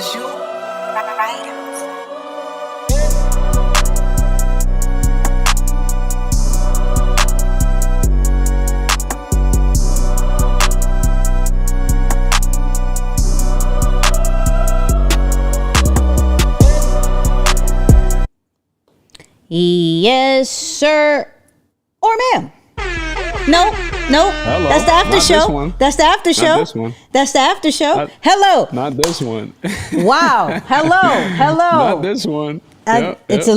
visual writers. Yes, sir. Or ma'am. No. Hello. That's the after Not show. this one. That's the after show. Not this one. That's the after show. Not Hello. this one. Wow. Hello. Not this one. It's a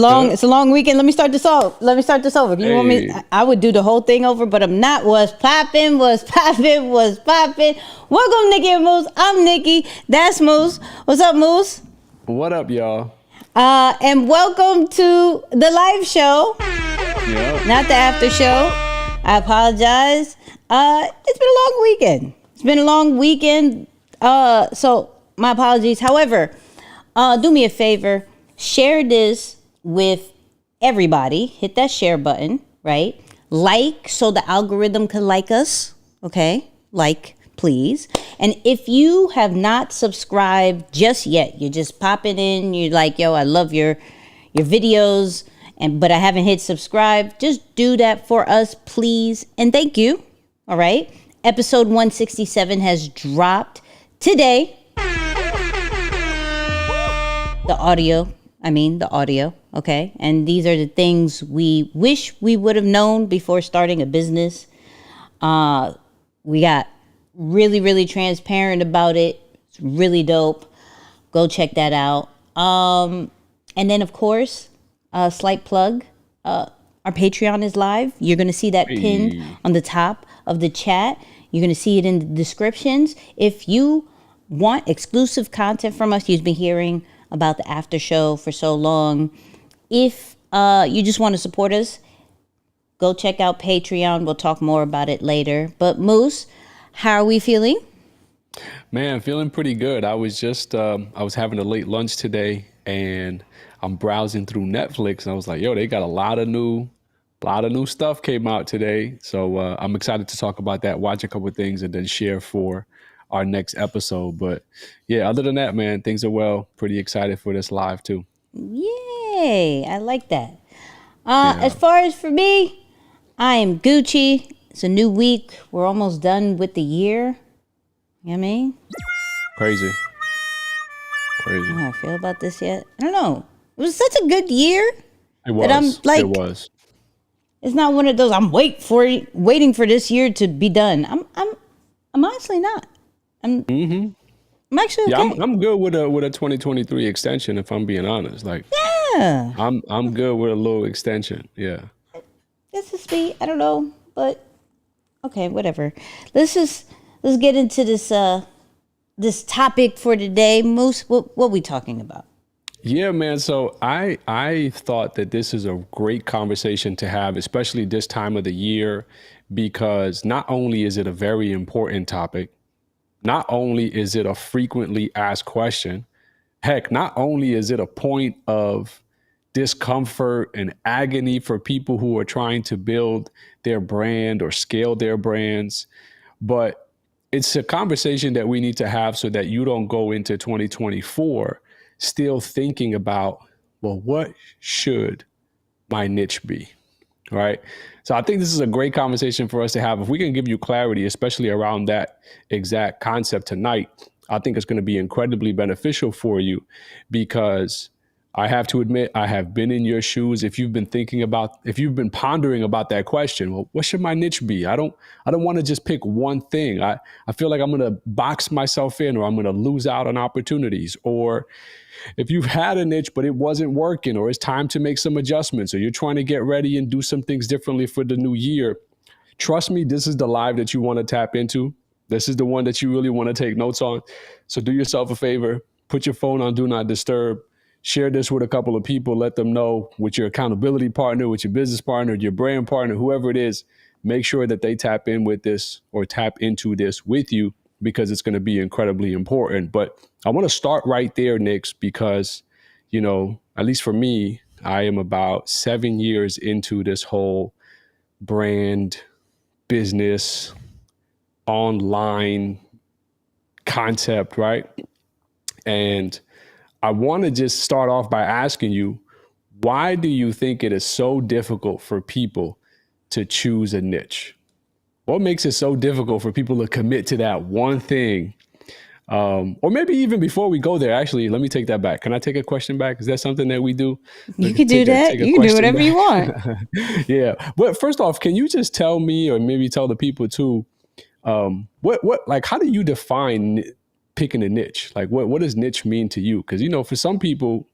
long weekend. Let me start this over. You want me? Hey. I would do the whole thing over, but I'm not. Was popping. Welcome, Nicky and Moose. I'm Nicky. That's Moose. What's up, Moose? What up, y'all? And welcome to the live show, Yep. not the after show. I apologize. It's been a long weekend. So my apologies. However, do me a favor. Share this with everybody. Hit that share button, right? Like, so the algorithm can like us. Okay? Like, please. And if you have not subscribed just yet, you're just popping in, you're like, yo, I love your videos, but I haven't hit subscribe. Just do that for us, please. And thank you. All right? Episode 167 has dropped today. The audio, okay? And these are the things we wish we would have known before starting a business. We got really transparent about it. It's really dope. Go check that out. And then, of course, slight plug, our Patreon is live. You're going to see that pinned on the top of the chat. You're going to see it in the descriptions. If you want exclusive content from us, you've been hearing about the after show for so long. If you just want to support us, go check out Patreon. We'll talk more about it later. But Moose, how are we feeling? Man, feeling pretty good. I was having a late lunch today, and I'm browsing through Netflix, and I was like, yo, they got a lot of new stuff came out today. So I'm excited to talk about that, watch a couple of things, and then share for our next episode. But yeah, other than that, man, things are well. Pretty excited for this live too. Yay, I like that. As far as for me, I am Gucci. It's a new week. We're almost done with the year. You know what I mean? Crazy. I don't know how I feel about this yet. I don't know. It was such a good year. It was. That I'm like, it was. It's not one of those I'm waiting for this year to be done. I'm honestly not. I'm actually okay. I'm good with a 2023 extension, if I'm being honest. Like, Yeah. I'm good with a little extension. Yeah. This is sweet. I don't know, but okay, whatever. Let's get into this topic for today. Moose, what we talking about? Yeah, man. So I thought that this is a great conversation to have, especially this time of the year, because not only is it a very important topic, not only is it a frequently asked question, heck, not only is it a point of discomfort and agony for people who are trying to build their brand or scale their brands, but it's a conversation that we need to have so that you don't go into 2024 still thinking about, well, what should my niche be? Right. So I think this is a great conversation for us to have. If we can give you clarity, especially around that exact concept tonight, I think it's going to be incredibly beneficial for you, because I have to admit, I have been in your shoes. If you've been pondering about that question, well, what should my niche be? I don't want to just pick one thing. I feel like I'm going to box myself in, or I'm going to lose out on opportunities. Or if you've had a niche, but it wasn't working, or it's time to make some adjustments, or you're trying to get ready and do some things differently for the new year, trust me, this is the live that you want to tap into. This is the one that you really want to take notes on. So do yourself a favor, put your phone on Do Not Disturb, share this with a couple of people, let them know, with your accountability partner, with your business partner, your brand partner, whoever it is. Make sure that they tap in with this, or tap into this with you, because it's going to be incredibly important. But I want to start right there, Nix, because, at least for me, I am about 7 years into this whole brand, business, online concept, right? And I want to just start off by asking you, why do you think it is so difficult for people to choose a niche? What makes it so difficult for people to commit to that one thing? Or maybe even before we go there, actually, let me take that back. Can I take a question back? Is that something that we do? You can do that. You can do whatever you want. Yeah. But first off, can you just tell me, or maybe tell the people too, like, how do you define picking a niche? Like, what does niche mean to you? Because, for some people,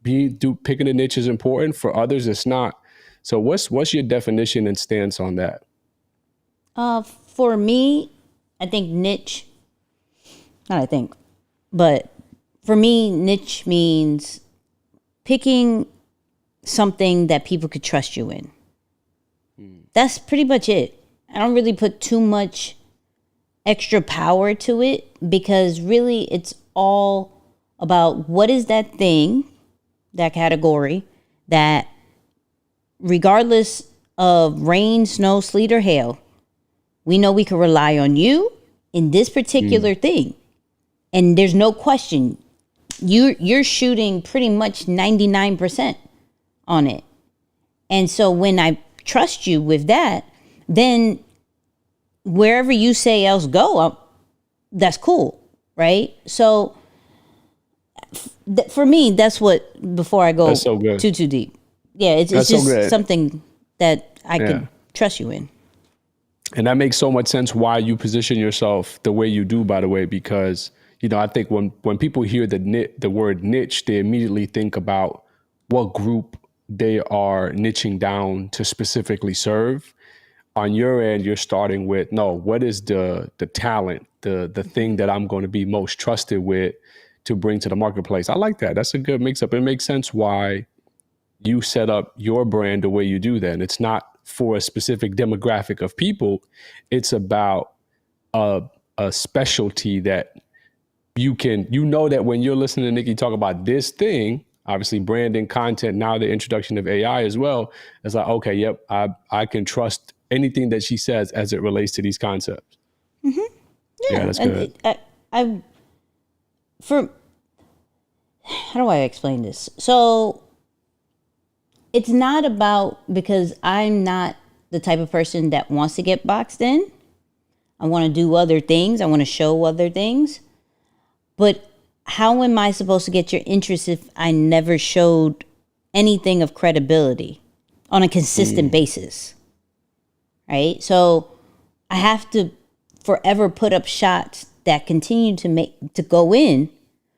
picking a niche is important. For others, it's not. So what's your definition and stance on that? For me, I think niche, not I think, but for me, niche means picking something that people could trust you in. That's pretty much it. I don't really put too much extra power to it, because really it's all about what is that thing, that category, that regardless of rain, snow, sleet, or hail, we know we can rely on you in this particular thing. And there's no question, you're shooting pretty much 99% on it. And so when I trust you with that, then wherever you say else go, that's cool, right? So for me, that's what, before I go too deep. Yeah, it's just something that I can trust you in. And that makes so much sense why you position yourself the way you do, by the way, because, I think when people hear the word niche, they immediately think about what group they are niching down to specifically serve. On your end, you're starting with, no, what is the talent, the thing that I'm going to be most trusted with to bring to the marketplace? I like that. That's a good mix up. It makes sense why you set up your brand the way you do that. And it's not for a specific demographic of people. It's about a specialty that you know that when you're listening to Nicky talk about this thing, obviously branding, content, now the introduction of AI as well, it's like, okay, yep, I can trust anything that she says as it relates to these concepts. Mm-hmm. Yeah, that's good. How do I explain this? So it's not about, because I'm not the type of person that wants to get boxed in. I want to do other things. I want to show other things. But how am I supposed to get your interest if I never showed anything of credibility on a consistent basis? Right? So I have to forever put up shots that continue to go in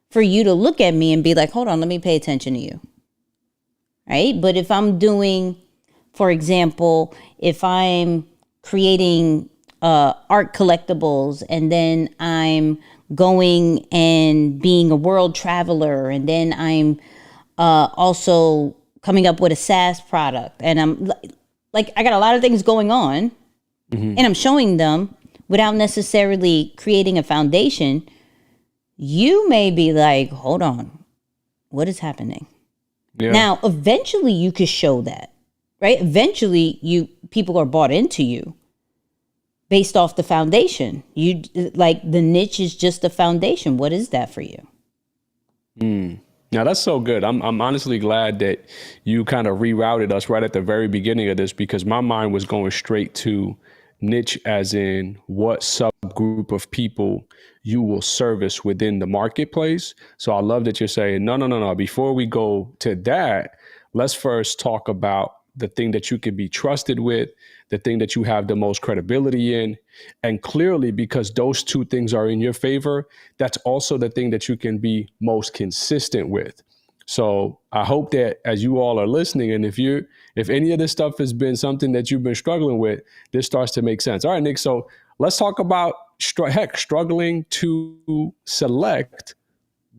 for you to look at me and be like, hold on, let me pay attention to you. Right? But if I'm doing, for example, if I'm creating art collectibles, and then I'm going and being a world traveler, and then I'm also coming up with a SaaS product, and I'm like, I got a lot of things going on, and I'm showing them without necessarily creating a foundation, you may be like, hold on, what is happening? Yeah. Now, eventually you could show that, right? Eventually people are bought into you based off the foundation. You like, the niche is just the foundation. What is that for you? Now that's so good. I'm honestly glad that you kind of rerouted us right at the very beginning of this, because my mind was going straight to niche as in what subgroup of people you will service within the marketplace. So I love that you're saying, no. Before we go to that, let's first talk about the thing that you can be trusted with, the thing that you have the most credibility in. And clearly, because those two things are in your favor, that's also the thing that you can be most consistent with. So I hope that as you all are listening, and if any of this stuff has been something that you've been struggling with, this starts to make sense. All right, Nick, so let's talk about struggling to select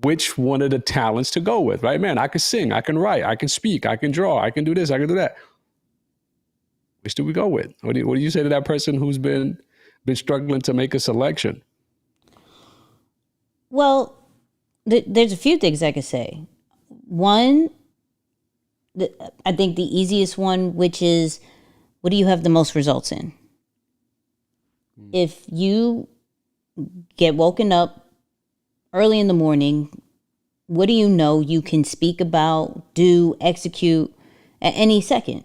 which one of the talents to go with, right? Man, I can sing, I can write, I can speak, I can draw, I can do this, I can do that. Which do we go with? What do you say to that person who's been struggling to make a selection? Well, there's a few things I could say. One, I think the easiest one, which is, what do you have the most results in? If you get woken up early in the morning, What do you know you can speak about, do, execute at any second?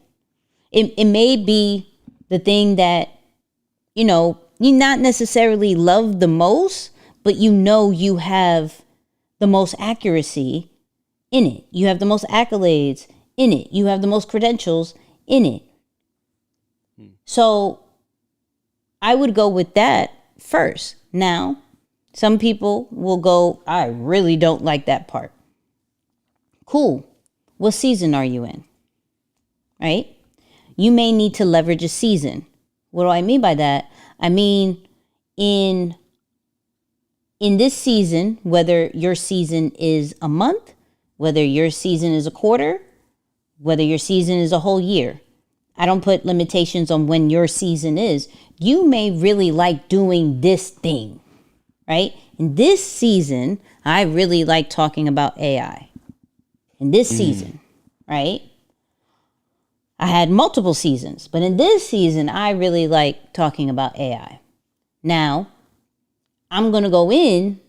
It may be the thing that, you not necessarily love the most, but you have the most accuracy in it. You have the most accolades in it. You have the most credentials in it. So I would go with that first. Now, some people will go, I really don't like that part. Cool. What season are you in? Right? You may need to leverage a season. What do I mean by that? I mean, in this season, whether your season is a month, whether your season is a quarter, whether your season is a whole year, I don't put limitations on when your season is. You may really like doing this thing, right? In this season, I really like talking about AI. In this season, right? I had multiple seasons, but in this season, I really like talking about AI. Now, I'm going to go in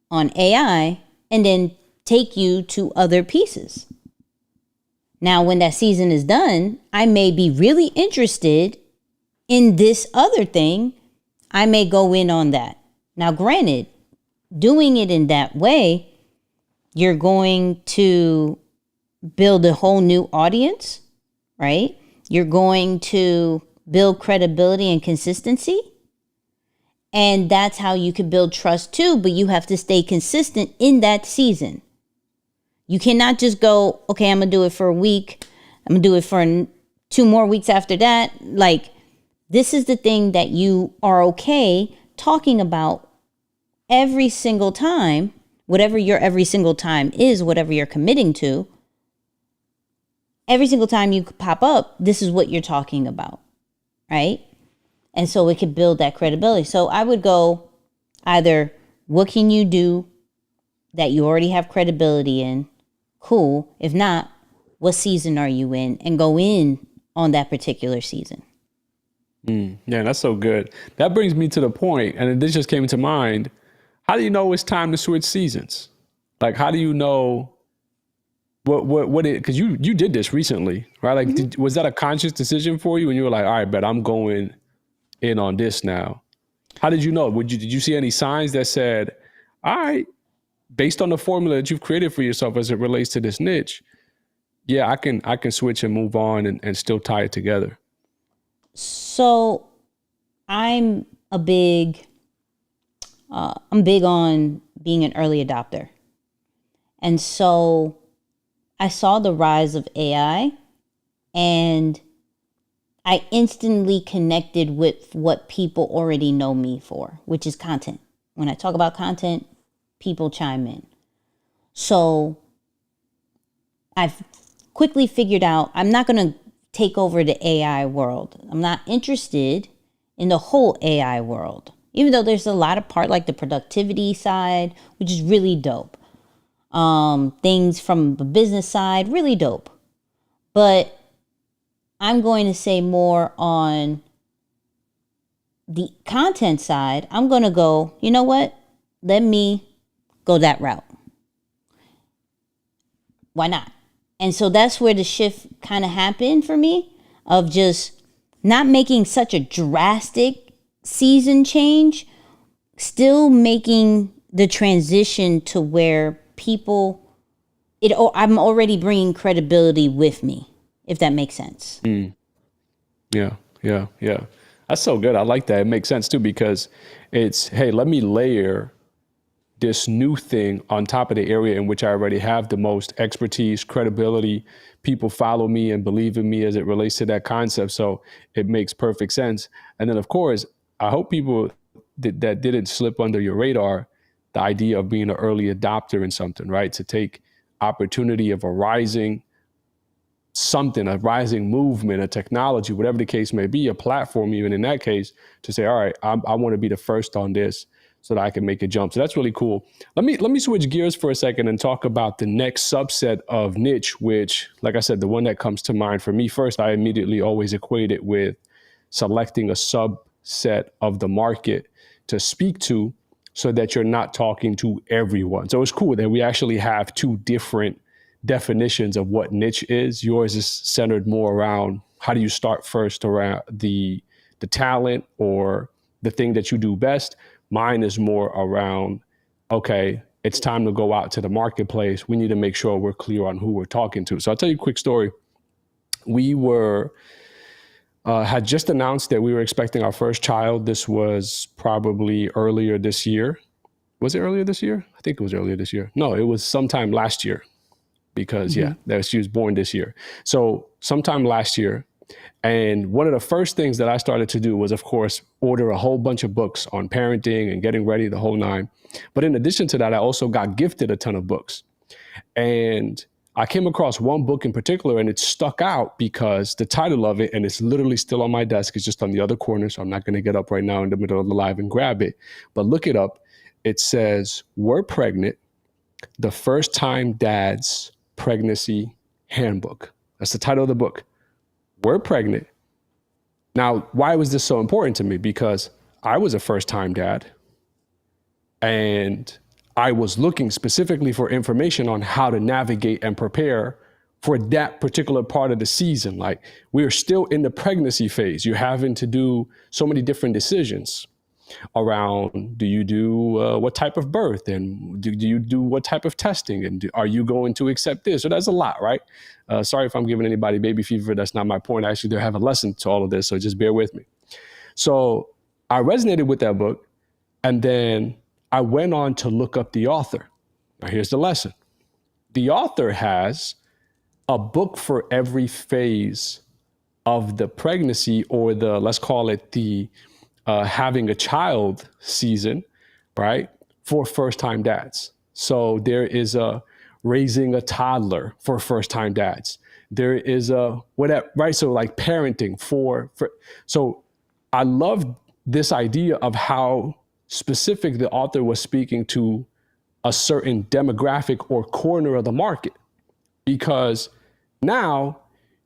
on AI and then take you to other pieces. Now, when that season is done, I may be really interested in this other thing. I may go in on that. Now, granted, doing it in that way, you're going to build a whole new audience, right? You're going to build credibility and consistency. And that's how you can build trust too, but you have to stay consistent in that season. You cannot just go, okay, I'm going to do it for a week. I'm going to do it for 2 more weeks after that. Like, this is the thing that you are okay talking about every single time, whatever your every single time is, whatever you're committing to. Every single time you pop up, this is what you're talking about, right? And so it could build that credibility. So I would go either, what can you do that you already have credibility in? Cool. If not, what season are you in? And go in on that particular season. Yeah, that's so good. That brings me to the point, and this just came to mind. How do you know it's time to switch seasons? Like, how do you know what it, because you did this recently, right? Like, was that a conscious decision for you? And you were like, all right, but I'm going in on this now. How did you know? Did you see any signs that said, all right, based on the formula that you've created for yourself as it relates to this niche, yeah, I can switch and move on and still tie it together? So I'm big on being an early adopter. And so I saw the rise of AI and I instantly connected with what people already know me for, which is content. When I talk about content, people chime in. So I've quickly figured out I'm not going to take over the AI world. I'm not interested in the whole AI world, even though there's a lot of part like the productivity side, which is really dope. Things from the business side, really dope. But I'm going to say more on the content side. I'm going to go, you know what? Let me go that route. Why not? And so that's where the shift kind of happened for me, of just not making such a drastic season change, still making the transition to where I'm already bringing credibility with me, if that makes sense. Yeah. That's so good. I like that. It makes sense too, because it's, hey, let me layer this new thing on top of the area in which I already have the most expertise, credibility. People follow me and believe in me as it relates to that concept. So it makes perfect sense. And then, of course, I hope people that didn't slip under your radar, the idea of being an early adopter in something, right? To take opportunity of a rising movement, a technology, whatever the case may be, a platform, even in that case, to say, all right, I want to be the first on this so that I can make a jump. So that's really cool. Let me switch gears for a second and talk about the next subset of niche, which, like I said, the one that comes to mind for me first, I immediately always equate it with selecting a subset of the market to speak to so that you're not talking to everyone. So it's cool that we actually have two different definitions of what niche is. Yours is centered more around how do you start first around the talent or the thing that you do best. Mine is more around, okay, it's time to go out to the marketplace. We need to make sure we're clear on who we're talking to. So I'll tell you a quick story. We had just announced that we were expecting our first child. This was probably earlier this year. Was it earlier this year? I think it was earlier this year. No, it was sometime last year because she was born this year. So sometime last year. And one of the first things that I started to do was, of course, order a whole bunch of books on parenting and getting ready, the whole nine. But in addition to that, I also got gifted a ton of books. And I came across one book in particular, and it stuck out because the title of it, and it's literally still on my desk, it's just on the other corner, so I'm not going to get up right now in the middle of the live and grab it. But look it up. It says, We're Pregnant, the First Time Dad's Pregnancy Handbook. That's the title of the book. We're Pregnant. Now, why was this so important to me? Because I was a first-time dad, and I was looking specifically for information on how to navigate and prepare for that particular part of the season. Like, we're still in the pregnancy phase. You're having to do so many different decisions around, do you do what type of birth, and do you do what type of testing, and are you going to accept this? So that's a lot, right? Sorry if I'm giving anybody baby fever. That's not my point. Actually, they have a lesson to all of this, so just bear with me. So I resonated with that book, and then I went on to look up the author. Now here's the lesson. The author has a book for every phase of the pregnancy, or the, let's call it the having a child season, right? For first-time dads. So there is a raising a toddler for first-time dads. There is a whatever, right? So like parenting so I love this idea of how specific the author was speaking to a certain demographic or corner of the market, because now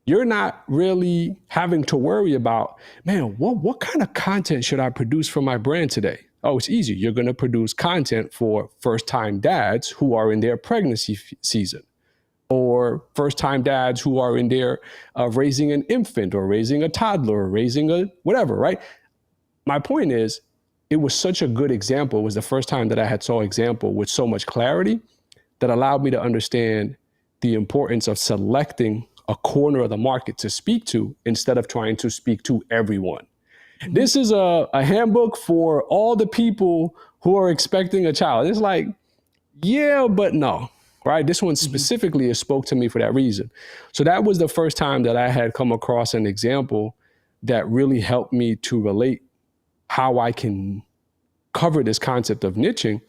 you're not really having to worry about, man, what kind of content should I produce for my brand today? Oh, it's easy. You're going to produce content for first-time dads who are in their pregnancy season, or first-time dads who are in their raising an infant or raising a toddler or raising a whatever, right? My point is, it was such a good example. It was the first time that I had saw example with so much clarity that allowed me to understand the importance of selecting a corner of the market to speak to instead of trying to speak to everyone. This is a handbook for all the people who are expecting a child. It's like, yeah, but no, right? This one specifically spoke to me for that reason. So that was the first time that I had come across an example that really helped me to relate how I can cover this concept of niching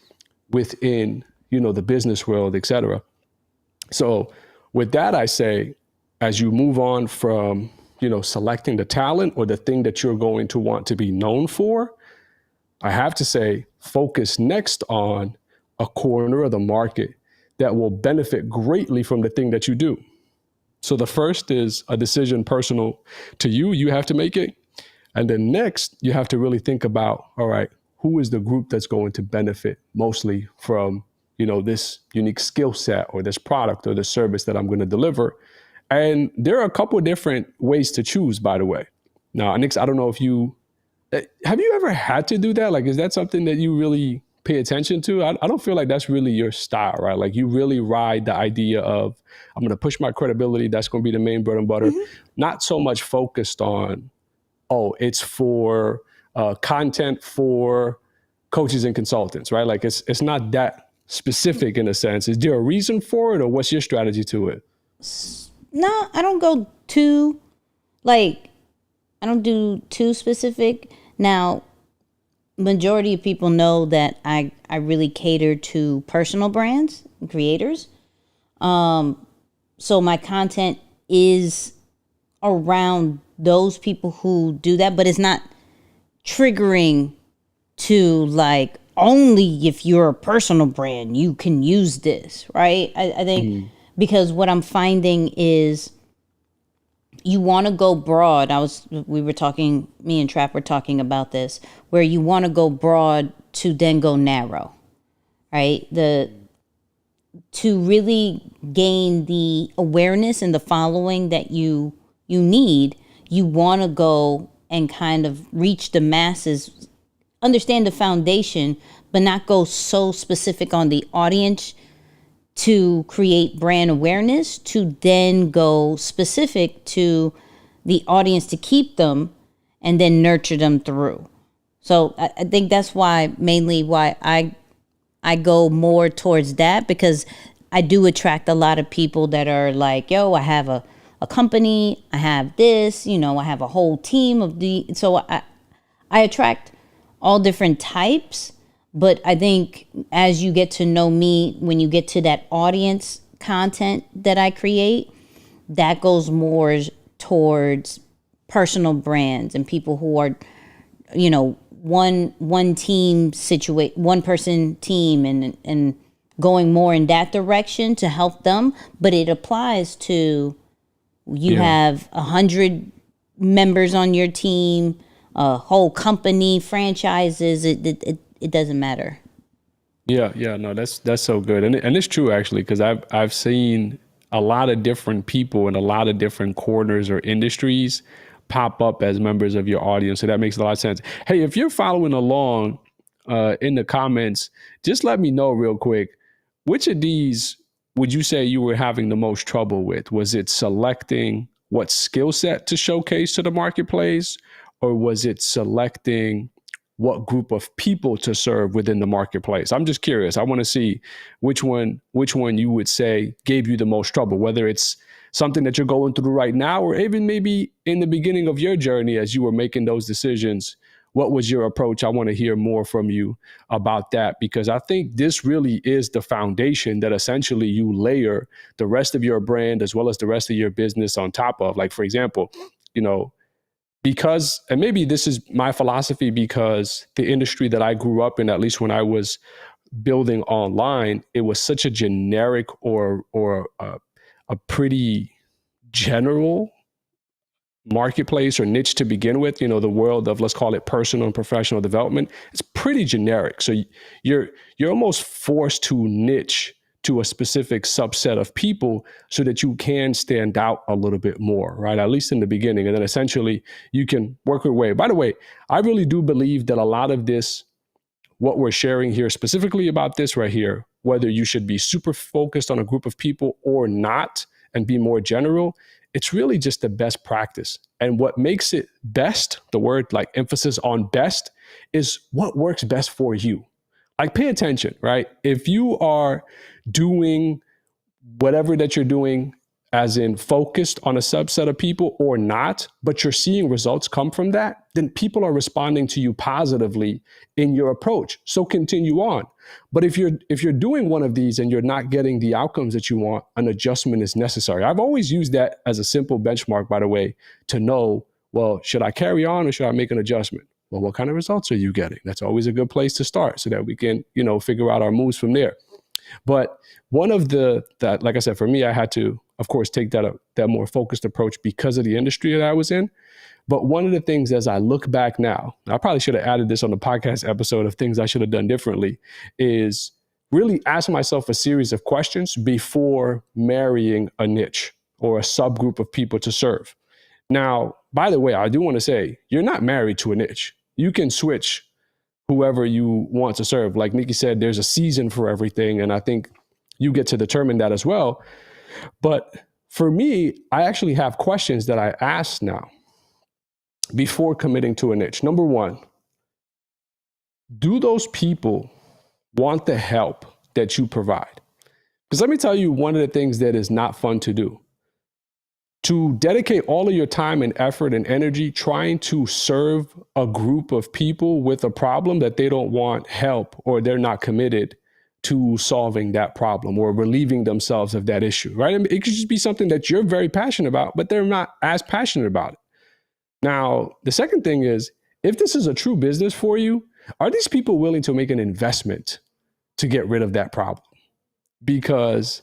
within, the business world, et cetera. So with that, I say, as you move on from, selecting the talent or the thing that you're going to want to be known for, I have to say, focus next on a corner of the market that will benefit greatly from the thing that you do. So the first is a decision personal to you. You have to make it. And then next, you have to really think about, all right, who is the group that's going to benefit mostly from, this unique skill set or this product or this service that I'm going to deliver. And there are a couple of different ways to choose, by the way. Now, Nix, I don't know if have you ever had to do that? Like, is that something that you really pay attention to? I don't feel like that's really your style, right? Like, you really ride the idea of, I'm going to push my credibility. That's going to be the main bread and butter. Not so much focused on, it's for content for coaches and consultants, right? Like, it's not that specific in a sense. Is there a reason for it, or what's your strategy to it? No, I don't go too, I don't do too specific. Now, majority of people know that I really cater to personal brands and creators. So my content is around those people who do that, but it's not triggering to only if you're a personal brand, you can use this, right? I think because what I'm finding is you want to go broad. We were talking, me and Trap were talking about this, where you want to go broad to then go narrow, right? To really gain the awareness and the following that you need, you want to go and kind of reach the masses, understand the foundation, but not go so specific on the audience to create brand awareness, to then go specific to the audience to keep them and then nurture them through. So I think that's why, mainly why I go more towards that, because I do attract a lot of people that are like, yo, I have a company, I have this, I have a whole team of so I attract all different types. But I think as you get to know me, when you get to that audience content that I create, that goes more towards personal brands and people who are, one team one person team, and going more in that direction to help them. But it applies to you have 100 members on your team, a whole company, franchises. It doesn't matter. Yeah, no, that's so good, and it's true actually, because I've seen a lot of different people in a lot of different corners or industries pop up as members of your audience, so that makes a lot of sense. Hey, if you're following along in the comments, just let me know real quick, which of these would you say you were having the most trouble with? Was it selecting what skill set to showcase to the marketplace, or was it selecting what group of people to serve within the marketplace? I'm just curious. I want to see which one you would say gave you the most trouble, whether it's something that you're going through right now, or even maybe in the beginning of your journey as you were making those decisions. What was your approach? I want to hear more from you about that, because I think this really is the foundation that essentially you layer the rest of your brand as well as the rest of your business on top of. Like, for example, because, and maybe this is my philosophy, because the industry that I grew up in, at least when I was building online, it was such a generic or a pretty general marketplace or niche to begin with. The world of, let's call it, personal and professional development, it's pretty generic. So you're almost forced to niche to a specific subset of people so that you can stand out a little bit more, right? At least in the beginning. And then essentially you can work your way. By the way, I really do believe that a lot of this, what we're sharing here, specifically about this right here, whether you should be super focused on a group of people or not and be more general, it's really just the best practice. And what makes it best, the word like emphasis on best, is what works best for you. Like, pay attention, right? If you are doing whatever that you're doing, as in focused on a subset of people or not, but you're seeing results come from that, then people are responding to you positively in your approach. So continue on. But if you're doing one of these and you're not getting the outcomes that you want, an adjustment is necessary. I've always used that as a simple benchmark, by the way, to know, well, should I carry on or should I make an adjustment? Well, what kind of results are you getting? That's always a good place to start so that we can, figure out our moves from there. But one of that, like I said, for me, I had to, of course, take that more focused approach because of the industry that I was in. But one of the things, as I look back now, I probably should have added this on the podcast episode of things I should have done differently, is really ask myself a series of questions before marrying a niche or a subgroup of people to serve. Now, by the way, I do want to say, you're not married to a niche. You can switch whoever you want to serve. Like Nicky said, there's a season for everything. And I think you get to determine that as well. But for me, I actually have questions that I ask now before committing to a niche. Number one, do those people want the help that you provide? Because let me tell you, one of the things that is not fun to do, to dedicate all of your time and effort and energy trying to serve a group of people with a problem that they don't want help, or they're not committed to solving that problem or relieving themselves of that issue, right? I mean, it could just be something that you're very passionate about, but they're not as passionate about it. Now, the second thing is, if this is a true business for you, are these people willing to make an investment to get rid of that problem? Because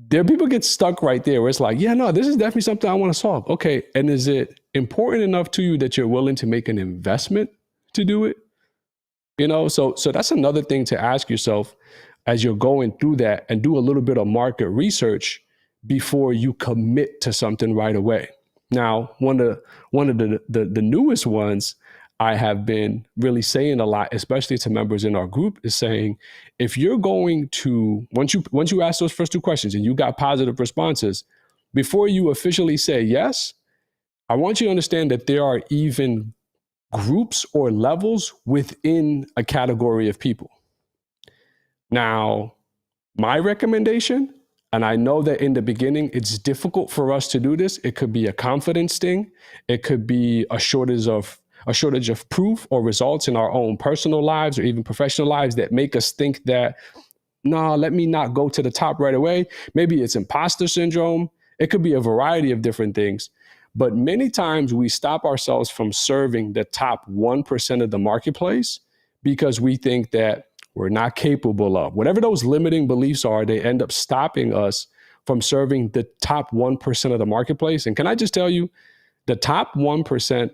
there people get stuck right there where it's like, yeah, no, this is definitely something I want to solve. Okay. And is it important enough to you that you're willing to make an investment to do it? So that's another thing to ask yourself as you're going through that, and do a little bit of market research before you commit to something right away. Now, one of the newest ones I have been really saying a lot, especially to members in our group, is saying, if you're going to, once you ask those first two questions and you got positive responses, before you officially say yes, I want you to understand that there are even groups or levels within a category of people. Now, my recommendation, and I know that in the beginning it's difficult for us to do this. It could be a confidence thing. It could be a shortage of proof or results in our own personal lives or even professional lives that make us think that, no, let me not go to the top right away. Maybe it's imposter syndrome. It could be a variety of different things. But many times we stop ourselves from serving the top 1% of the marketplace because we think that we're not capable of. Whatever those limiting beliefs are, they end up stopping us from serving the top 1% of the marketplace. And can I just tell you, the top 1%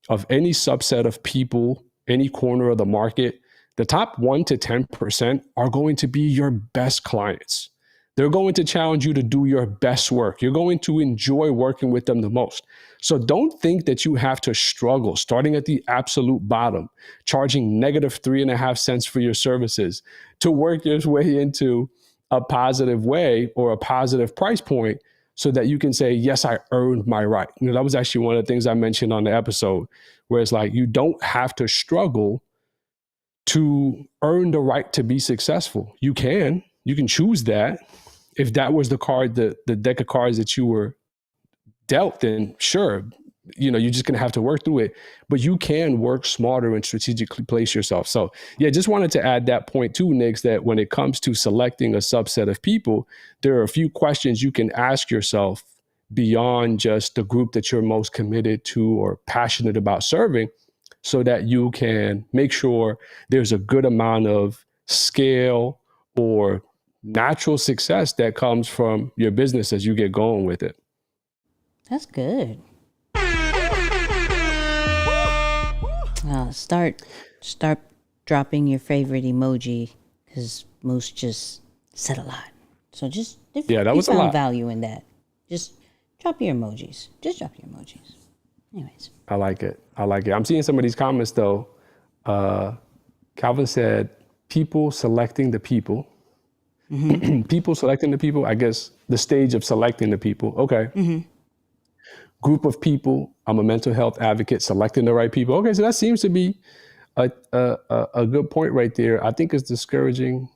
of any subset of people, any corner of the market, the top 1 to 10% are going to be your best clients. They're going to challenge you to do your best work. You're going to enjoy working with them the most. So don't think that you have to struggle starting at the absolute bottom, charging -3.5 cents for your services to work your way into a positive way or a positive price point so that you can say, yes, I earned my right. That was actually one of the things I mentioned on the episode, where it's like, you don't have to struggle to earn the right to be successful. You can choose that. If that was the card, the deck of cards that you were dealt, then sure, you're just going to have to work through it. But you can work smarter and strategically place yourself. So yeah, just wanted to add that point too, Nix, that when it comes to selecting a subset of people, there are a few questions you can ask yourself beyond just the group that you're most committed to or passionate about serving, so that you can make sure there's a good amount of scale or natural success that comes from your business as you get going with it. That's good. Start dropping your favorite emoji, because Moose just said a lot. So just if Yeah, that you was a found lot. value in that, just drop your emojis. Just drop your emojis. Anyways. I like it. I'm seeing some of these comments though. Calvin said, people selecting the people. Mm-hmm. People selecting the people, I guess the stage of selecting the people. Okay. Mm-hmm. Group of people. I'm a mental health advocate, selecting the right people. Okay, so that seems to be a good point right there. I think it's discouraging.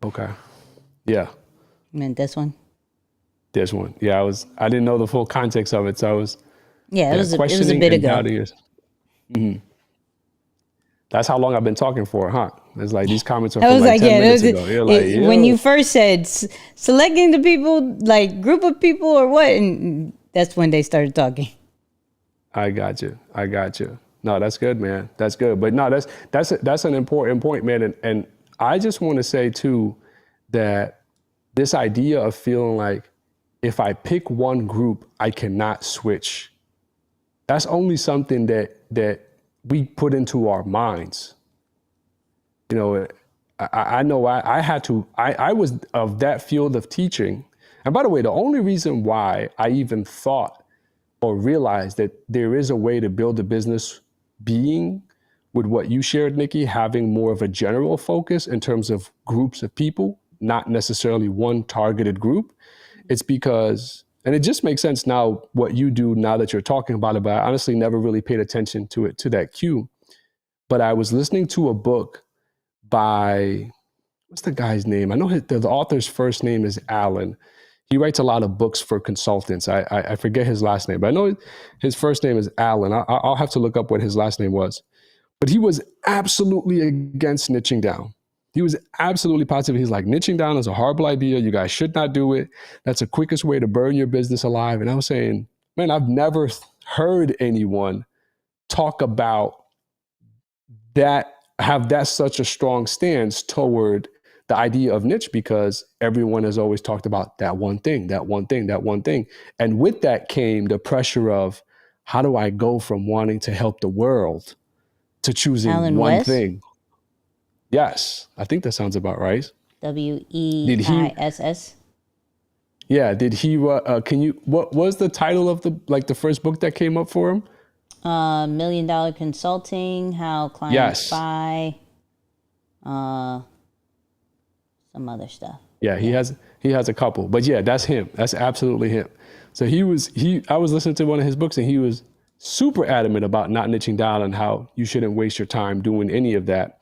Okay. Yeah. You meant this one? This one. Yeah, I didn't know the full context of it. So I was it was a questioning bit and ago. doubting yourself. Mm-hmm. That's how long I've been talking for, huh? It's like these comments are from like 10 minutes ago. You're like, when you first said selecting the people, like group of people or what, and that's when they started talking. I got you. No, that's good, man. That's good. But no, that's an important point, man. And I just want to say too, that this idea of feeling like if I pick one group, I cannot switch. That's only something that we put into our minds. I know I was of that field of teaching. And by the way, the only reason why I even thought or realized that there is a way to build a business being with what you shared, Nicky, having more of a general focus in terms of groups of people, not necessarily one targeted group. It's because, and it just makes sense now what you do now that you're talking about it, but I honestly never really paid attention to that cue. But I was listening to a book by, what's the guy's name? I know the author's first name is Alan. He writes a lot of books for consultants. I forget his last name, but I know his first name is Alan. I'll have to look up what his last name was. But he was absolutely against niching down. He was absolutely positive. He's like, niching down is a horrible idea. You guys should not do it. That's the quickest way to burn your business alive. And I was saying, man, I've never heard anyone talk about that, have that such a strong stance toward the idea of niche, because everyone has always talked about that one thing, that one thing, that one thing. And with that came the pressure of, how do I go from wanting to help the world to choosing Alan one West, thing? Yes, I think that sounds about right. Did he? Weiss. Yeah. Did he? Can you? What was the title of the first book that came up for him? $1 Million Consulting, How Clients Yes. Buy, some other stuff. Yeah, he has a couple, but yeah, that's him. That's absolutely him. So I was listening to one of his books, and he was super adamant about not niching down and how you shouldn't waste your time doing any of that.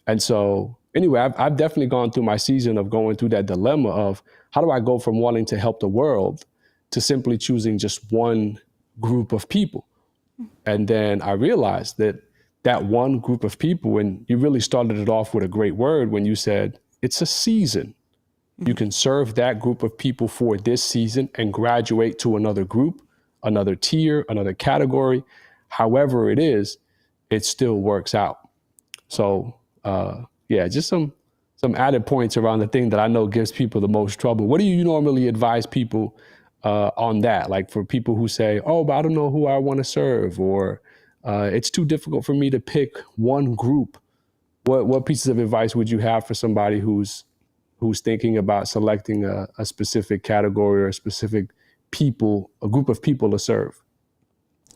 And so anyway, I've definitely gone through my season of going through that dilemma of, how do I go from wanting to help the world to simply choosing just one group of people? And then I realized that one group of people, and you really started it off with a great word when you said, it's a season. You can serve that group of people for this season and graduate to another group, another tier, another category. However it is, it still works out. So yeah, just some added points around the thing that I know gives people the most trouble. What do you normally advise people on that? Like for people who say, oh, but I don't know who I want to serve, or it's too difficult for me to pick one group. What pieces of advice would you have for somebody who's thinking about selecting a specific category or a specific people, a group of people to serve?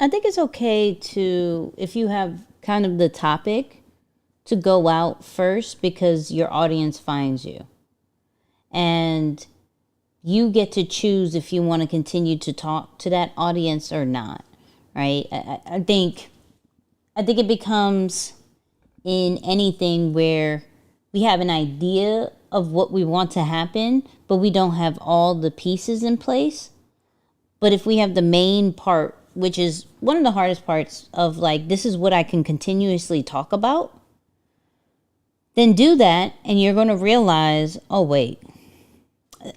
I think it's okay to, if you have kind of the topic, to go out first, because your audience finds you. And you get to choose if you want to continue to talk to that audience or not, right? I think it becomes in anything where we have an idea of what we want to happen, but we don't have all the pieces in place. But if we have the main part, which is one of the hardest parts of, like, this is what I can continuously talk about, then do that, and you're going to realize, oh, wait.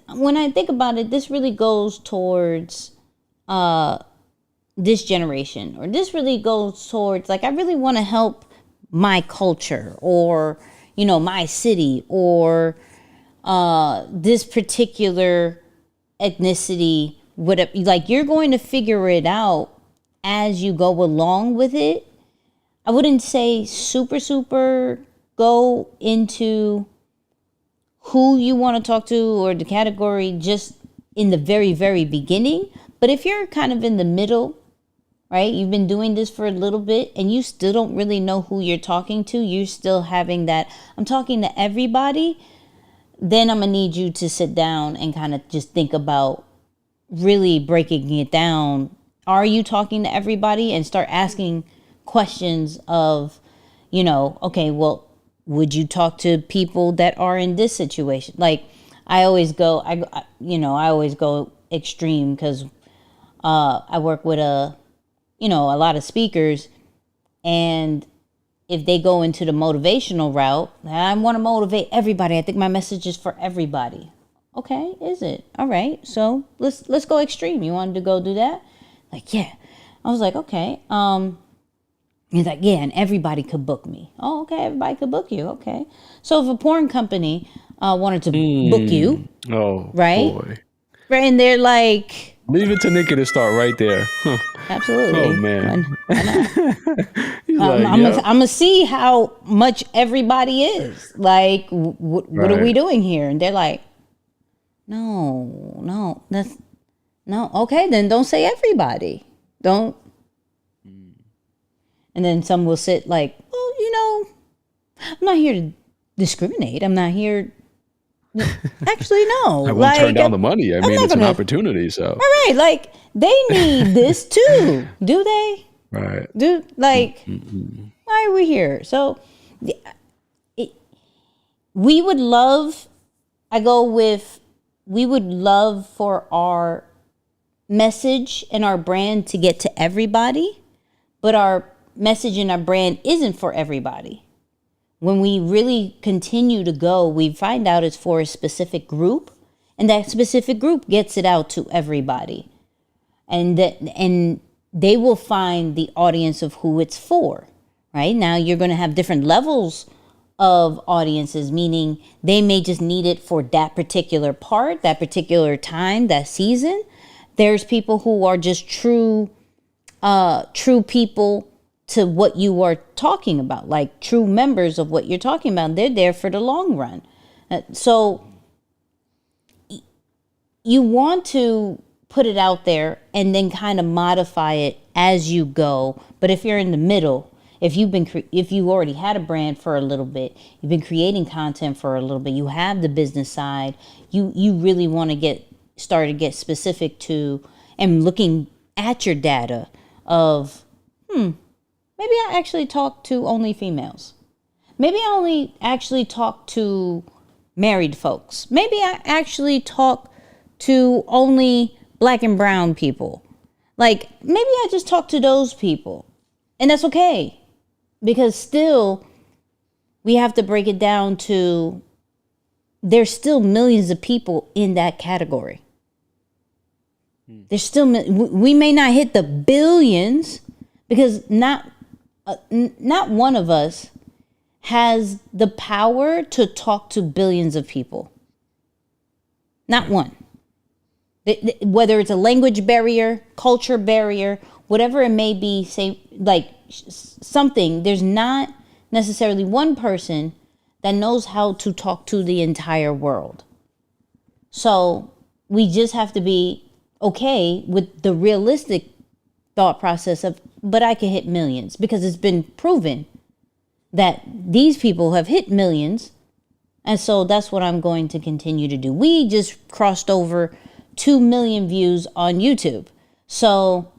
When I think about it, this really goes towards this generation, or this really goes towards, like, I really want to help my culture, or, you know, my city, or this particular ethnicity, whatever. Like, you're going to figure it out as you go along with it. I wouldn't say super go into who you want to talk to or the category just in the very, very beginning. But if you're kind of in the middle, right, you've been doing this for a little bit and you still don't really know who you're talking to, you're still having that, I'm talking to everybody, then I'm going to need you to sit down and kind of just think about really breaking it down. Are you talking to everybody? And start asking questions of, you know, okay, well, would you talk to people that are in this situation? Like, I always go extreme, because I work with a lot of speakers, and if they go into the motivational route, I want to motivate everybody. I think my message is for everybody. Okay, is it? All right, so let's go extreme. You wanted to go do that? Like, yeah. I was like, okay. He's like, yeah, and everybody could book me. Oh, okay, everybody could book you. Okay. So if a porn company wanted to book you, oh, right? Boy. Right, and they're like, leave it to Nicky to start right there. Huh. Absolutely. Oh, man. I'm going to see how much everybody is. Like, what are we doing here? And they're like, no, okay, then don't say everybody. Don't. And then some will sit like, well, I'm not here to discriminate. I'm not here. Actually, no. I won't turn down the money. I mean, it's an opportunity. So. All right. Like, they need this too. Do they? Right. Why are we here? So we would love for our message and our brand to get to everybody, but our message and our brand isn't for everybody. When we really continue to go, we find out it's for a specific group, and that specific group gets it out to everybody. And they will find the audience of who it's for, right? Now you're going to have different levels of audiences, meaning they may just need it for that particular part, that particular time, that season. There's people who are just true people to what you are talking about, like true members of what you're talking about. They're there for the long run. So you want to put it out there and then kind of modify it as you go. But if you're in the middle, if you already had a brand for a little bit, you've been creating content for a little bit, you have the business side, you really want to get specific to and looking at your data of, maybe I actually talk to only females. Maybe I only actually talk to married folks. Maybe I actually talk to only Black and brown people. Like, maybe I just talk to those people. And that's okay. Because still, we have to break it down to, there's still millions of people in that category. There's still, we may not hit the billions, because not one of us has the power to talk to billions of people. Not one. Whether it's a language barrier, culture barrier, whatever it may be, say, like something, there's not necessarily one person that knows how to talk to the entire world. So we just have to be okay with the realistic thought process of, but I can hit millions, because it's been proven that these people have hit millions. And so that's what I'm going to continue to do. We just crossed over 2 million views on YouTube. So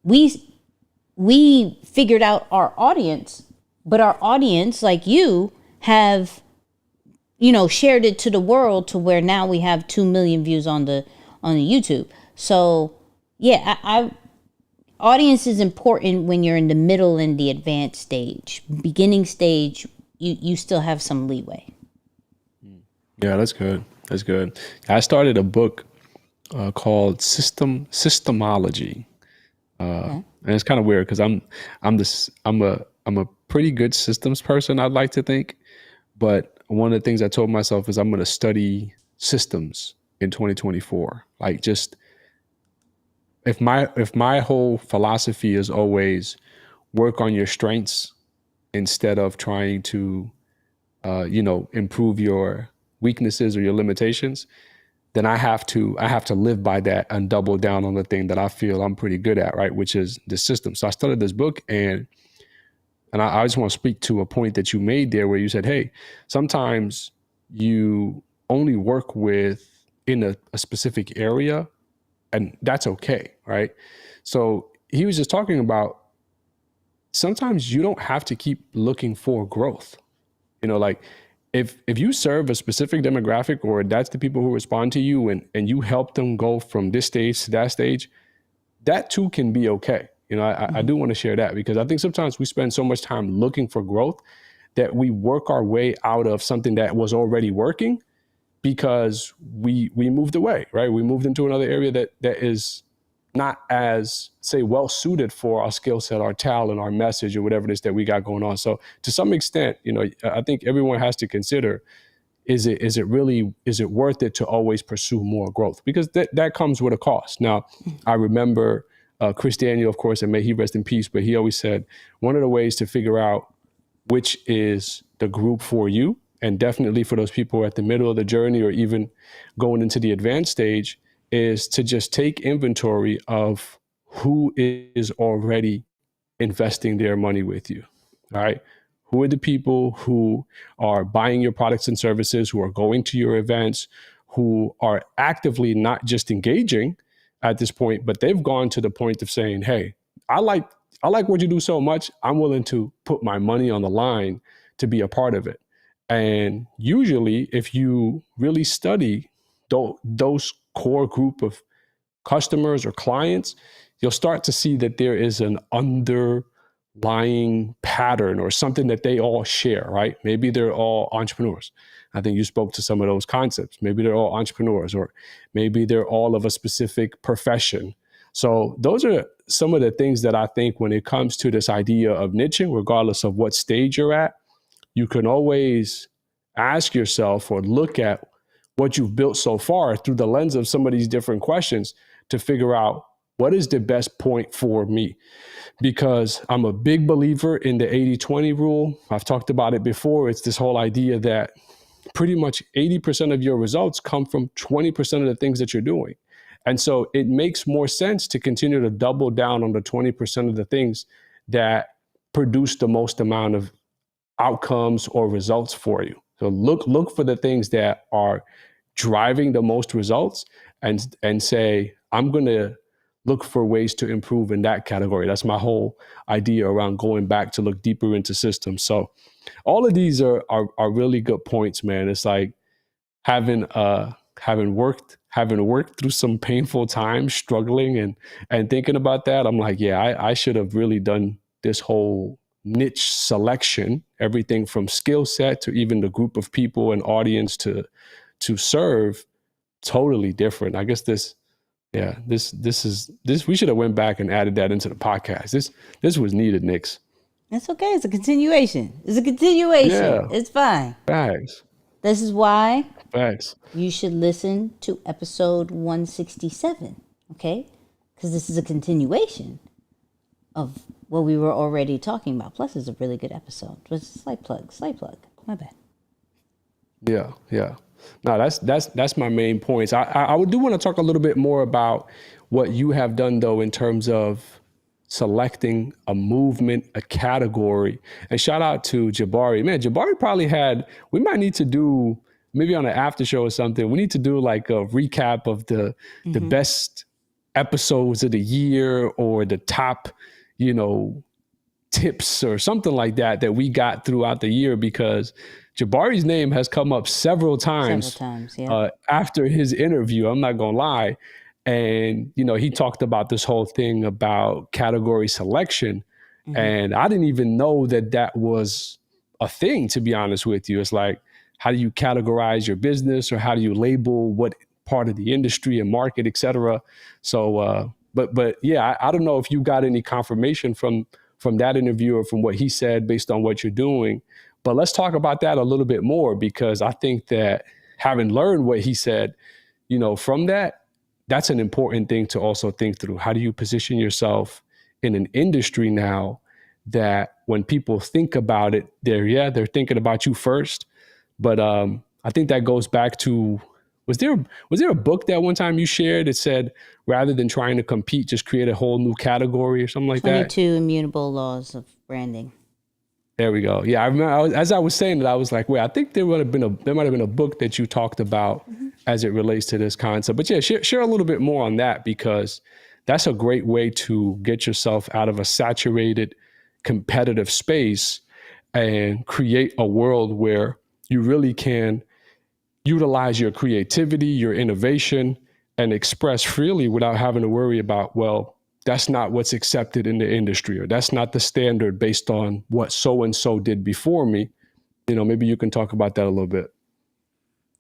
we figured out our audience, but our audience, like you, have, shared it to the world to where now we have 2 million views on the YouTube. So yeah, audience is important when you're in the middle and the advanced stage. Beginning stage, you still have some leeway. Yeah, that's good. That's good. I started a book called Systemology. And it's kind of weird because I'm a pretty good systems person, I'd like to think. But one of the things I told myself is I'm going to study systems in 2024. Like, just if my whole philosophy is always work on your strengths instead of trying to improve your weaknesses or your limitations, then I have to live by that and double down on the thing that I feel I'm pretty good at, right? Which is the system. So I studied this book, and I just want to speak to a point that you made there where you said, hey, sometimes you only work in a specific area, and that's okay, right? So he was just talking about sometimes you don't have to keep looking for growth. Like, if you serve a specific demographic, or that's the people who respond to you, and you help them go from this stage to that stage, that too can be okay. I do want to share that, because I think sometimes we spend so much time looking for growth that we work our way out of something that was already working because we moved away, right? We moved into another area that is not as, say, well suited for our skill set, our talent, our message, or whatever it is that we got going on. So to some extent, I think everyone has to consider, is it worth it to always pursue more growth? Because that comes with a cost. Now, I remember Chris Daniel, of course, and may he rest in peace, but he always said, one of the ways to figure out which is the group for you, and definitely for those people who are at the middle of the journey or even going into the advanced stage, is to just take inventory of who is already investing their money with you. All right. Who are the people who are buying your products and services, who are going to your events, who are actively not just engaging at this point, but they've gone to the point of saying, hey, I like what you do so much, I'm willing to put my money on the line to be a part of it. And usually, if you really study those core group of customers or clients, you'll start to see that there is an underlying pattern or something that they all share, right? Maybe they're all entrepreneurs. I think you spoke to some of those concepts. Maybe they're all entrepreneurs, or maybe they're all of a specific profession. So those are some of the things that I think when it comes to this idea of niching, regardless of what stage you're at, you can always ask yourself or look at what you've built so far through the lens of some of these different questions to figure out what is the best point for me. Because I'm a big believer in the 80-20 rule. I've talked about it before. It's this whole idea that pretty much 80% of your results come from 20% of the things that you're doing. And so it makes more sense to continue to double down on the 20% of the things that produce the most amount of outcomes or results for you. So look for the things that are driving the most results and say, I'm going to look for ways to improve in that category. That's my whole idea around going back to look deeper into systems. So all of these are really good points, man. It's like having worked through some painful times, struggling and thinking about that. I'm like, yeah, I should have really done this whole niche selection, everything from skill set to even the group of people and audience to serve, totally different. I guess this we should have went back and added that into the podcast. This was needed, Nix. That's okay. It's a continuation. Yeah. It's fine. Facts. This is why Facts. You should listen to episode 167, okay? Because this is a continuation of what we were already talking about. Plus, it's a really good episode. Just slight plug. My bad. Yeah. No, that's my main points. I do want to talk a little bit more about what you have done, though, in terms of selecting a movement, a category. And shout out to Jabari. Man, Jabari probably we might need to do, maybe on an after show or something, we need to do like a recap of the best episodes of the year or the top, tips or something like that we got throughout the year, because Jabari's name has come up several times yeah. After his interview. I'm not going to lie. And, he talked about this whole thing about category selection. And I didn't even know that was a thing, to be honest with you. It's like, how do you categorize your business, or how do you label what part of the industry and market, et cetera? So, but yeah, I don't know if you got any confirmation from that interview or from what he said based on what you're doing. But let's talk about that a little bit more, because I think that having learned what he said, from that's an important thing to also think through. How do you position yourself in an industry now that when people think about it, they're thinking about you first. But I think that goes back to, was there a book that one time you shared that said, rather than trying to compete, just create a whole new category or something like 22 that? Immutable Laws of Branding. There we go. Yeah, I remember as I was saying that, I was like, wait, I think there might have been a book that you talked about as it relates to this concept. But yeah, share a little bit more on that, because that's a great way to get yourself out of a saturated, competitive space and create a world where you really can utilize your creativity, your innovation, and express freely without having to worry about, well, that's not what's accepted in the industry, or that's not the standard based on what so-and-so did before me. Maybe you can talk about that a little bit.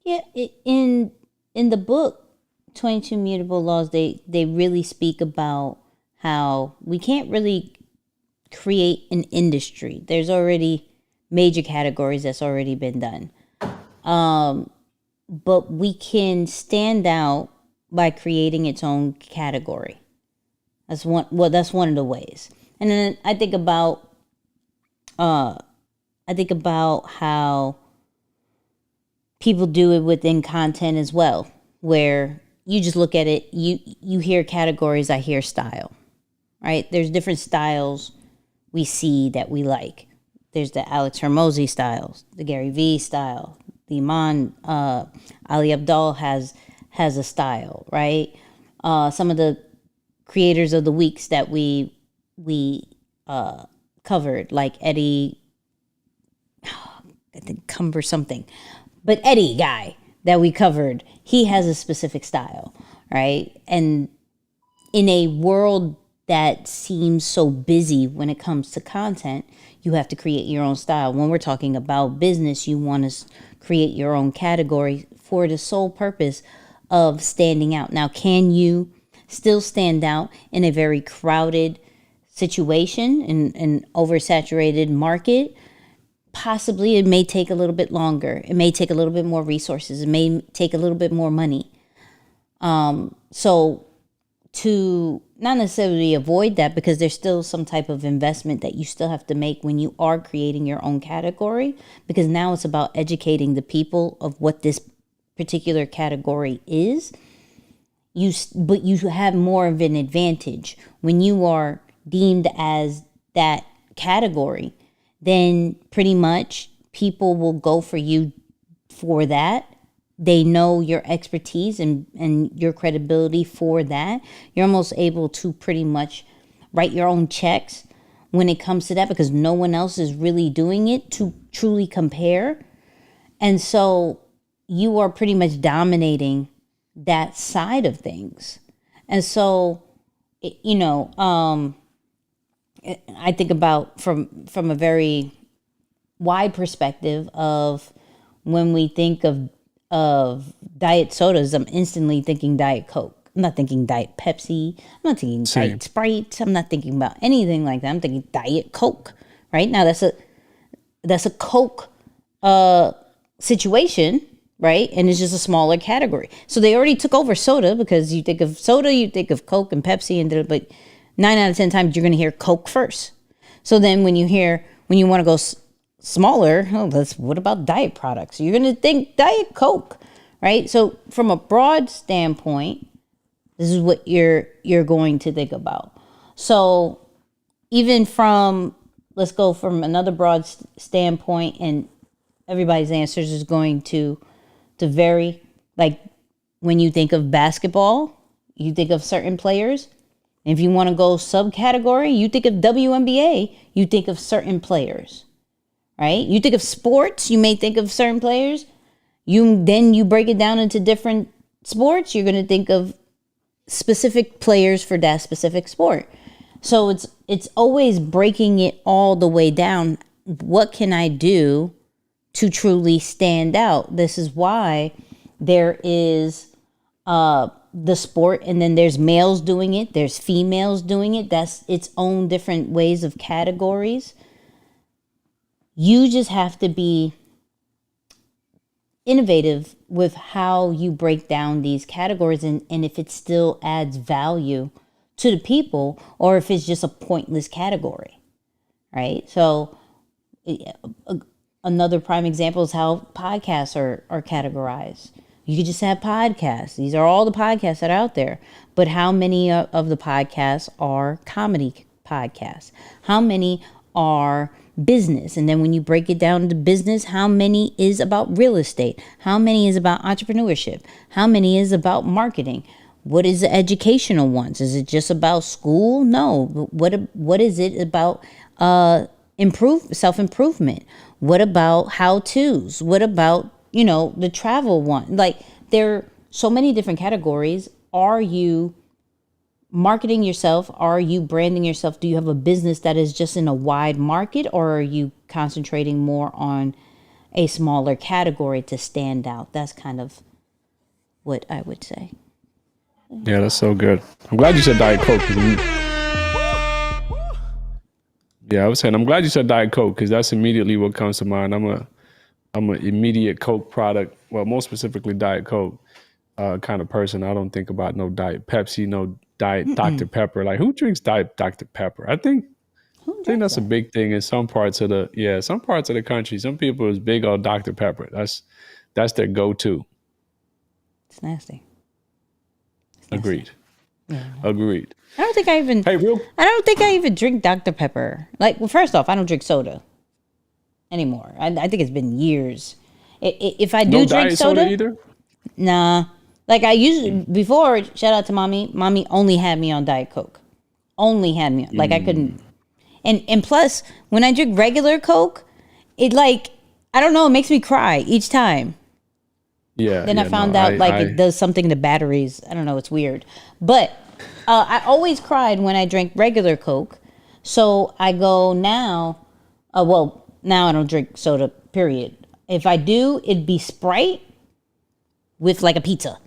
Yeah, in the book, 22 Immutable Laws, they really speak about how we can't really create an industry. There's already major categories that's already been done. But we can stand out by creating its own category. That's one of the ways. And then I think about how people do it within content as well, where you just look at it, you hear categories, I hear style, right? There's different styles we see that we like. There's the Alex Hormozy style, the Gary Vee style, the Iman Ali Abdal has a style, right? Some of the creators of the weeks that we covered, like Eddie, I think Cumber something, but Eddie guy that we covered, he has a specific style, right? And in a world that seems so busy when it comes to content, you have to create your own style. When we're talking about business, you want to create your own category for the sole purpose of standing out. Now, can you still stand out in a very crowded situation, in an oversaturated market? possibly it may take a little bit longer. It may take a little bit more resources. It may take a little bit more money. So to not necessarily avoid that, because there's still some type of investment that you still have to make when you are creating your own category, because now it's about educating the people of what this particular category is. But you have more of an advantage when you are deemed as that category. Then pretty much people will go for you for that. They know your expertise and your credibility for that. You're almost able to pretty much write your own checks when it comes to that, because no one else is really doing it to truly compare. And so you are pretty much dominating that side of things. And so, I think about from a very wide perspective of when we think of diet sodas, I'm instantly thinking Diet Coke. I'm not thinking Diet Pepsi. I'm not thinking Diet Sprite. I'm not thinking about anything like that. I'm thinking Diet Coke. Right now, that's a Coke situation, right? And it's just a smaller category. So they already took over soda, because you think of soda, you think of Coke and Pepsi, but 9 out of 10 times you're going to hear Coke first. So then when you want to go smaller, what about diet products? You're going to think Diet Coke, right? So from a broad standpoint, this is what you're going to think about. So even let's go from another broad standpoint, and everybody's answers is going to vary. Like when you think of basketball, you think of certain players. If you want to go subcategory, you think of WNBA, you think of certain players, right? You think of sports, you may think of certain players. Then you break it down into different sports, you're going to think of specific players for that specific sport. So it's always breaking it all the way down. What can I do to truly stand out? This is why there is the sport, and then there's males doing it, there's females doing it. That's its own different ways of categories. You just have to be innovative with how you break down these categories, and if it still adds value to the people, or if it's just a pointless category, right? So another prime example is how podcasts are categorized. You could just have podcasts. These are all the podcasts that are out there. But how many of the podcasts are comedy podcasts? How many are business? And then when you break it down to business, how many is about real estate? How many is about entrepreneurship? How many is about marketing? What is the educational ones? Is it just about school? No. What is it about self-improvement? What about how-tos? What about the travel one? Like, there are so many different categories. Are you marketing yourself? Are you branding yourself? Do you have a business that is just in a wide market, or are you concentrating more on a smaller category to stand out? That's kind of what I would say. Yeah, that's so good. I'm glad you said Diet Coke. I was saying I'm glad you said Diet Coke, because that's immediately what comes to mind. I'm an immediate Coke product, well, more specifically Diet Coke kind of person. I don't think about no Diet Pepsi, no Diet Dr. Pepper. Like, who drinks Diet Dr. Pepper? I think that's a big thing in some parts of the country. Some people is big on Dr. Pepper. That's their go-to. It's nasty. Agreed. Yeah. Agreed. I don't think I even drink Dr. Pepper. Like, well, first off, I don't drink soda anymore. I think it's been years. If I do drink soda either? Nah. Like, I usually, before, shout out to mommy only had me on Diet Coke. Only had me on. Like, I couldn't. And plus, when I drink regular Coke, it, like, I don't know, it makes me cry each time. Yeah. Then I found out it does something to batteries. I don't know, it's weird. But I always cried when I drank regular Coke. So I go now, now I don't drink soda, period. If I do, it'd be Sprite with like a pizza,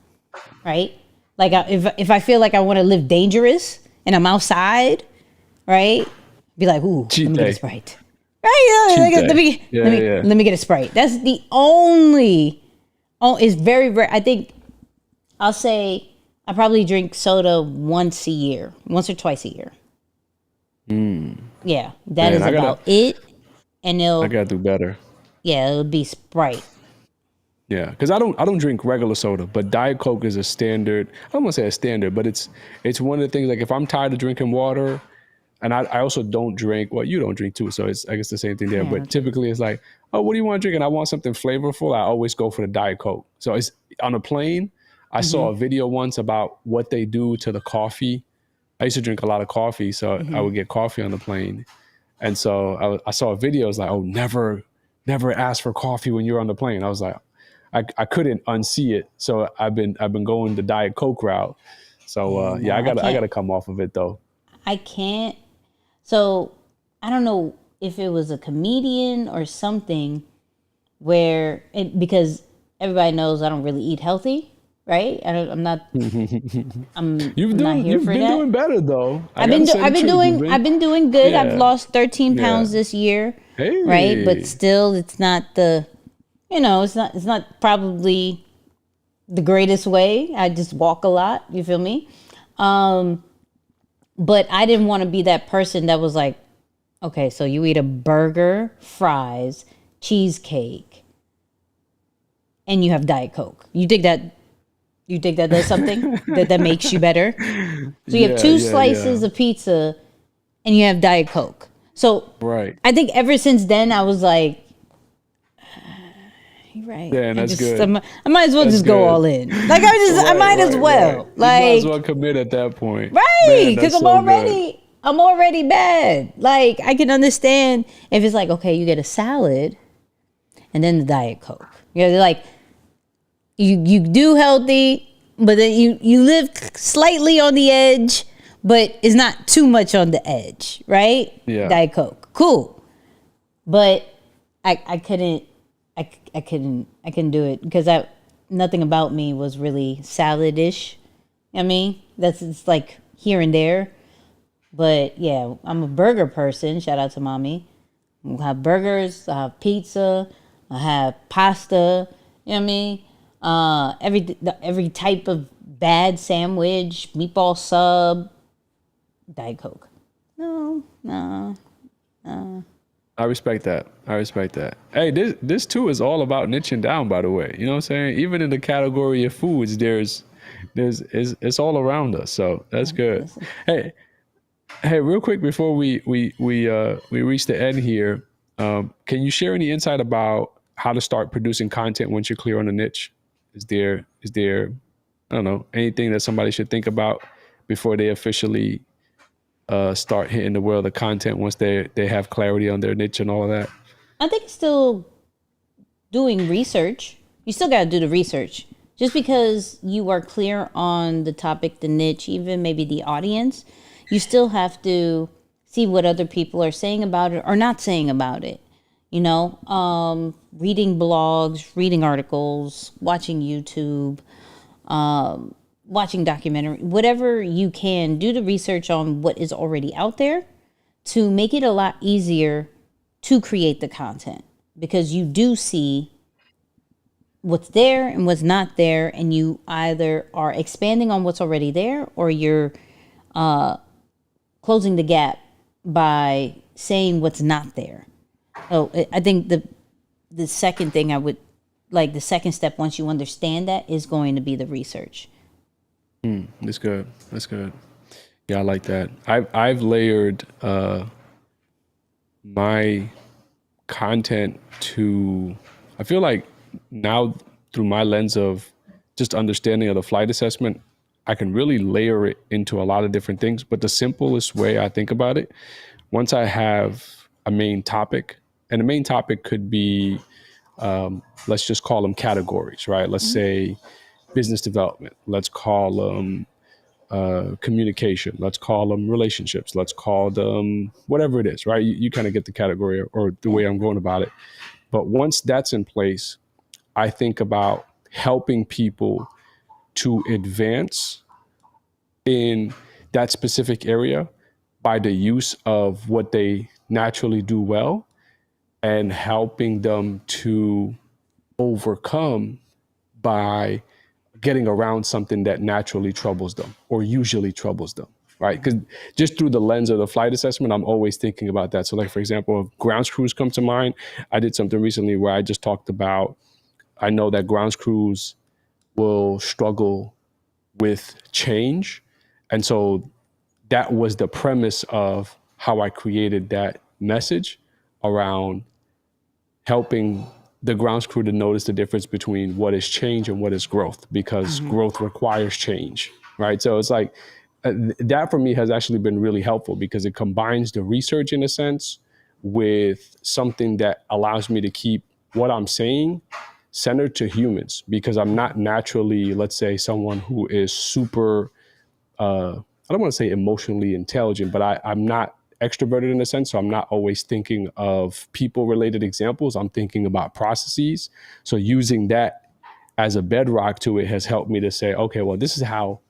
right? Like if I feel like I want to live dangerous and I'm outside, right? Be like, ooh, let me get a Sprite. Right? Cheat Let day. me Yeah, yeah. let me get a Sprite. That's the only. Oh, it's very rare. I think I'll say I probably drink soda once a year, once or twice a year. Yeah, that Man, is about it. And I it'll gotta do better. yeah, it'll be Sprite. Yeah, because I don't drink regular soda, but Diet Coke is a standard. I don't want to say a standard, but it's one of the things. Like if I'm tired of drinking water, and I also don't drink. Well, you don't drink too, so it's I guess the same thing there. Yeah, But not true. typically, it's like, oh, what do you want to drink? And I want something flavorful. I always go for the Diet Coke. So it's on a plane. I saw a video once about what they do to the coffee. I used to drink a lot of coffee, so I would get coffee on the plane. And so I saw a video. It was like, oh, never ask for coffee when you're on the plane. I was like, I couldn't unsee it. So I've been going the Diet Coke route. So Yeah, yeah, no, I I gotta I can't. gotta come off of it though. I can't. So I don't know if it was a comedian or something where because everybody knows I don't really eat healthy, right? I'm not. I'm not here You've for been that. doing better though. I gotta say the truth. You've been I've been doing good. I've yeah lost 13 yeah. pounds this year, right? But Hey, still, it's not the it's not probably the greatest way. I just walk a lot. You feel me? But I didn't want to be that person that was like, okay, so you eat a burger, fries, cheesecake, and you have Diet Coke. You think that does something that makes you better? So you have yeah, two yeah, yeah. slices of pizza and you have Diet Coke. So Right. I think ever since then I was like, you're right. Yeah, and that's good. I might as well That's just go all good. in. Like I Right, might as right, right. well. You might as well Like commit at that point. right, Man, because that's so good. I'm already bad. Like I can understand if it's like okay, you get a salad and then the Diet Coke. You know, they're like you do healthy, but then you live slightly on the edge, but it's not too much on the edge, right? Yeah. Diet Coke, cool, but I couldn't I couldn't do it because I nothing about me was really salad-ish. I mean, that's it's like here and there, but yeah, I'm a burger person. Shout out to mommy. I have burgers, I have pizza, I have pasta. You know what I mean? Every type of bad sandwich, meatball sub, Diet Coke. No, no. I respect that. I respect that. Hey, this too is all about niching down, by the way. You know what I'm saying? Even in the category of foods, there's it's all around us. So that's good. Listen, Hey, hey, real quick before we reach the end here, can you share any insight about how to start producing content once you're clear on a niche? Is there I don't know anything that somebody should think about before they officially start hitting the world of content once they have clarity on their niche and all of that? I think it's still doing research. You still got to do the research. Just because you are clear on the topic, the niche, even maybe the audience, you still have to see what other people are saying about it or not saying about it. Reading blogs, reading articles, watching YouTube, watching documentary, whatever you can, do the research on what is already out there to make it a lot easier to create the content because you do see what's there and what's not there, and you either are expanding on what's already there or you're closing the gap by saying what's not there. So I think the second thing I would like the second step once you understand that is going to be the research. That's good. That's good. Yeah, I like that. I've layered my content to. I feel like now through my lens of just understanding of the flight assessment, I can really layer it into a lot of different things. But the simplest way I think about it, once I have a main topic, and the main topic could be, let's just call them categories, right? Let's say business development. Let's call them communication. Let's call them relationships. Let's call them whatever it is, right? You kind of get the category or the way I'm going about it. But once that's in place, I think about helping people to advance in that specific area by the use of what they naturally do well and helping them to overcome by getting around something that naturally troubles them or usually troubles them, right? Because just through the lens of the flight assessment, I'm always thinking about that. So like, for example, if ground crews come to mind, I did something recently where I just talked about, I know that ground crews will struggle with change. And so that was the premise of how I created that message around helping the grounds crew to notice the difference between what is change and what is growth, because growth requires change, right? So it's like that for me has actually been really helpful because it combines the research in a sense with something that allows me to keep what I'm saying centered to humans, because I'm not naturally, let's say, someone who is super, I don't want to say emotionally intelligent, but I'm not extroverted in a sense. So I'm not always thinking of people related examples. I'm thinking about processes. So using that as a bedrock to it has helped me to say, okay, well, this is how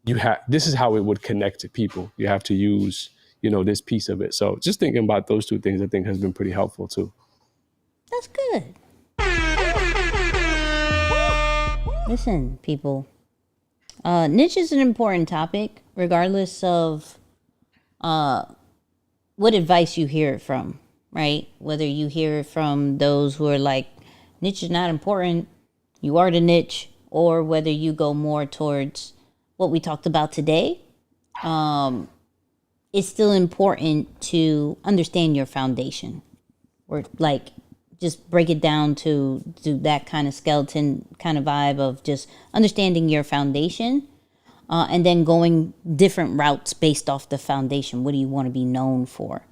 it would connect to people. You have to use, this piece of it. So just thinking about those two things, I think has been pretty helpful too. That's good. Listen, people. Niche is an important topic, regardless of what advice you hear it from, right? Whether you hear it from those who are like, niche is not important, you are the niche, or whether you go more towards what we talked about today. It's still important to understand your foundation, or like just break it down to that kind of skeleton kind of vibe of just understanding your foundation, and then going different routes based off the foundation. What do you want to be known for?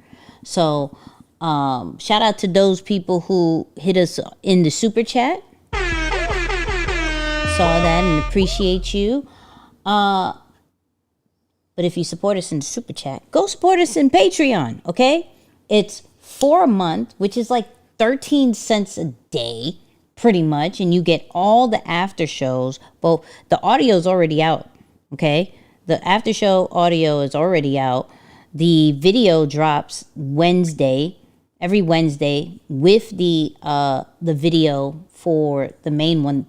So shout out to those people who hit us in the super chat. Saw that and appreciate you. But if you support us in the super chat, go support us in Patreon, okay? It's $4 a month, which is like 13 cents a day, pretty much. And you get all the after shows. Well, the audio is already out, okay? The after show audio is already out. The video drops every Wednesday with the video for the main one.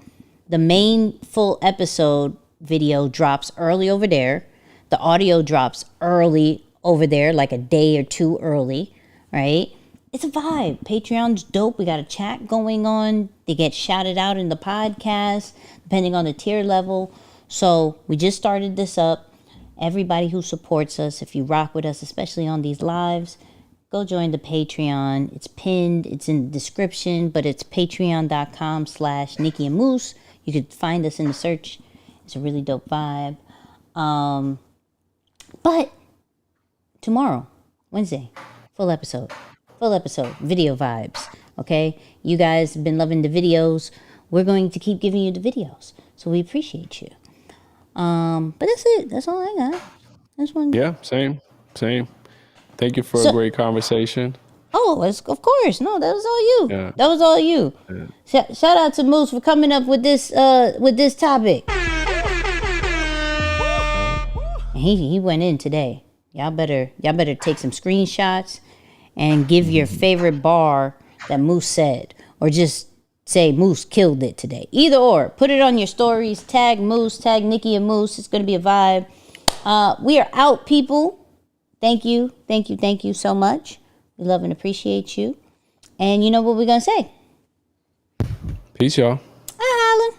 The main full episode video drops early over there. The audio drops early over there, like a day or two early, right? It's a vibe. Patreon's dope. We got a chat going on. They get shouted out in the podcast, depending on the tier level. So we just started this up. Everybody who supports us, if you rock with us, especially on these lives, go join the Patreon. It's pinned. It's in the description, but it's patreon.com/Nicky and Moose. You could find us in the search. It's a really dope vibe. But tomorrow, Wednesday, full episode, video vibes, okay? You guys have been loving the videos. We're going to keep giving you the videos, so we appreciate you. But that's it. That's all I got. That's one. Yeah, same. Thank you for a great conversation. Oh, of course. No, that was all you. Yeah. That was all you. Yeah. Shout out to Moose for coming up with this topic. He went in today. Y'all better take some screenshots and give your favorite bar that Moose said, or just say Moose killed it today. Either or, put it on your stories. Tag Moose, tag Nicky and Moose. It's gonna be a vibe. We are out, people. Thank you so much. We love and appreciate you. And you know what we're gonna say? Peace, y'all. Hi, Holland.